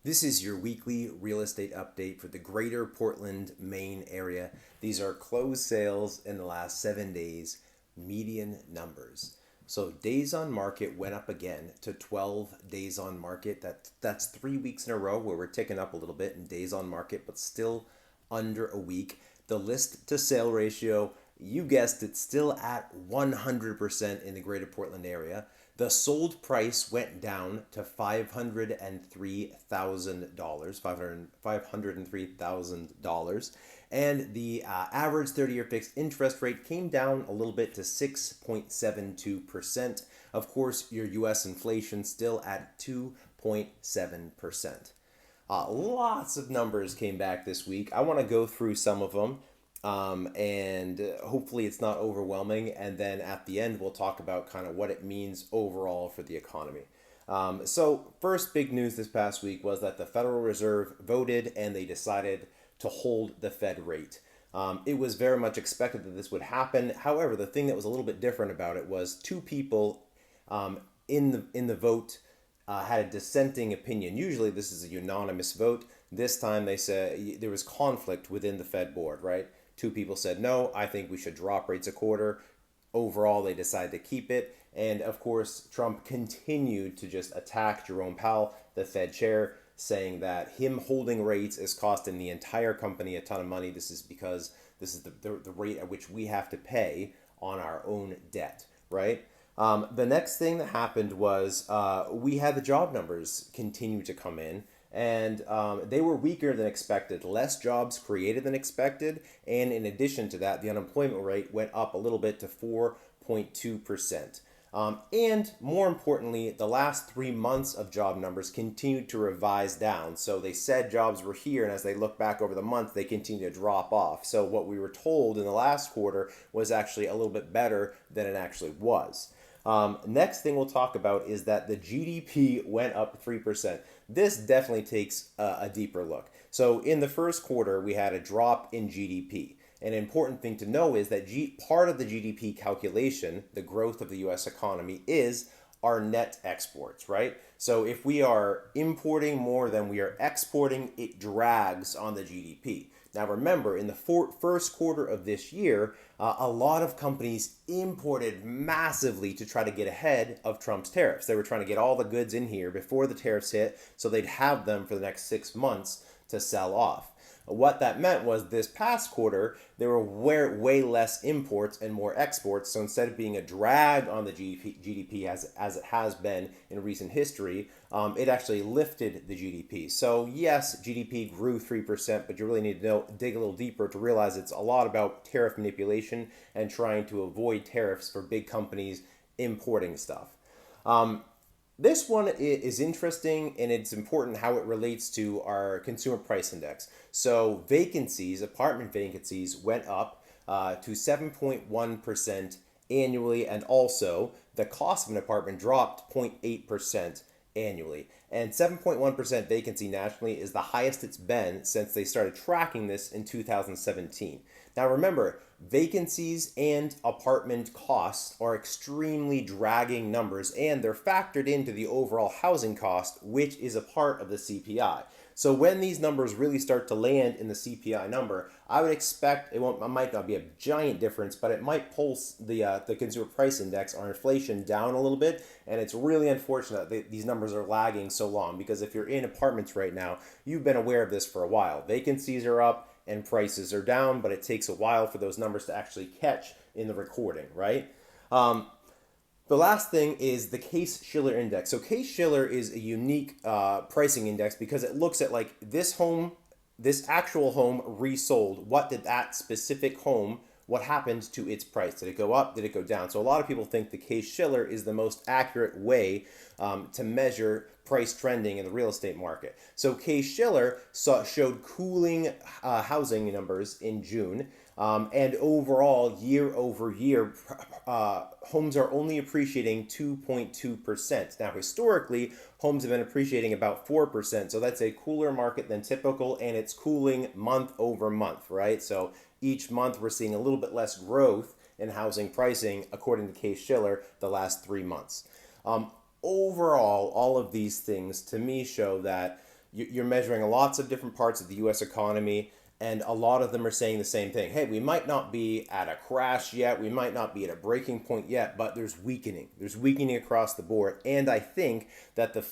This is your weekly real estate update for the Greater Portland, Maine area. These are closed sales in the last 7 days, median numbers. So days on market went up again to 12 days on market. That's 3 weeks in a row where we're ticking up a little bit in days on market, but still under a week. The list to sale ratio, you guessed it, still at 100% in the Greater Portland area. The sold price went down to $503,000, $503,000, and the average 30-year fixed interest rate came down a little bit to 6.72%. Of course, your U.S. inflation still at 2.7%. Lots of numbers came back this week. I want to go through some of them, and hopefully it's not overwhelming. And then at the end, we'll talk about kind of what it means overall for the economy. So first big news this past week was that the Federal Reserve voted and they decided to hold the Fed rate. It was very much expected that this would happen. However, the thing that was a little bit different about it was two people in the vote had a dissenting opinion. Usually this is a unanimous vote. This time they said there was conflict within the Fed board, right? Two people said, no, I think we should drop rates a quarter. Overall, they decided to keep it. And of course, Trump continued to just attack Jerome Powell, the Fed chair, saying that him holding rates is costing the entire company a ton of money. This is because this is the rate at which we have to pay on our own debt, right? The next thing that happened was we had the job numbers continue to come in, and they were weaker than expected. Less jobs created than expected, and in addition to that, the unemployment rate went up a little bit to 4.2%. And more importantly, the last 3 months of job numbers continued to revise down. So they said jobs were here, and as they look back over the month, they continue to drop off. So what we were told in the last quarter was actually a little bit better than it actually was. Next thing we'll talk about is that the GDP went up 3%. This definitely takes a deeper look. So in the first quarter, we had a drop in GDP. An important thing to know is that part of the GDP calculation, the growth of the U.S. economy, is our net exports, right? So if we are importing more than we are exporting, it drags on the GDP. Now remember, in the first quarter of this year, a lot of companies imported massively to try to get ahead of Trump's tariffs. They were trying to get all the goods in here before the tariffs hit, so they'd have them for the next 6 months to sell off. What that meant was this past quarter, there were way less imports and more exports. So instead of being a drag on the GDP as it has been in recent history, it actually lifted the GDP. So yes, GDP grew 3%, but you really need to dig a little deeper to realize it's a lot about tariff manipulation and trying to avoid tariffs for big companies importing stuff. This one is interesting, and it's important how it relates to our consumer price index. So vacancies, apartment vacancies, went up to 7.1% annually, and also the cost of an apartment dropped 0.8% annually. And 7.1% vacancy nationally is the highest it's been since they started tracking this in 2017. Now remember, vacancies and apartment costs are extremely dragging numbers, and they're factored into the overall housing cost, which is a part of the CPI. So when these numbers really start to land in the CPI number, I would expect it might not be a giant difference, but it might pulse the consumer price index or inflation down a little bit. And it's really unfortunate that these numbers are lagging so long, because if you're in apartments right now, you've been aware of this for a while. Vacancies are up and prices are down, but it takes a while for those numbers to actually catch in the recording, right? The last thing is the Case-Shiller index. So Case-Shiller is a unique pricing index because it looks at like this actual home resold. What did that specific home, what happened to its price? Did it go up? Did it go down? So a lot of people think the Case-Shiller is the most accurate way to measure price trending in the real estate market. So Case-Shiller showed cooling housing numbers in June. And overall, year over year, homes are only appreciating 2.2%. Now, historically, homes have been appreciating about 4%. So that's a cooler market than typical, and it's cooling month over month, right? So each month we're seeing a little bit less growth in housing pricing, according to Case-Shiller, the last 3 months. Overall, all of these things to me show that you're measuring lots of different parts of the U.S. economy, and a lot of them are saying the same thing. Hey, we might not be at a crash yet, we might not be at a breaking point yet, but there's weakening. There's weakening across the board. And I think that the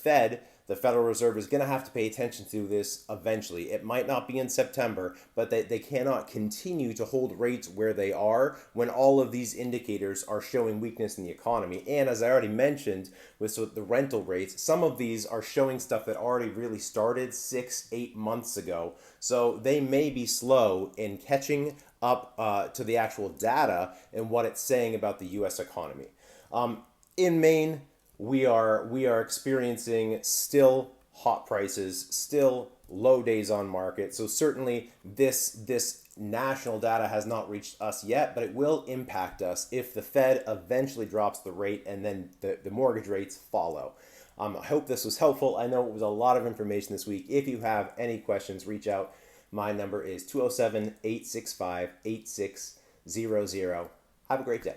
Federal Reserve, is going to have to pay attention to this eventually. It might not be in September, but they cannot continue to hold rates where they are when all of these indicators are showing weakness in the economy. And as I already mentioned with the rental rates, some of these are showing stuff that already really started 6-8 months ago. So they may be slow in catching up to the actual data and what it's saying about the U.S. economy. In Maine, we are experiencing still hot prices, still low days on market. So certainly this national data has not reached us yet, but it will impact us if the Fed eventually drops the rate and then the mortgage rates follow. I hope this was helpful. I know it was a lot of information this week. If you have any questions, reach out. My number is 207-865-8600. Have a great day.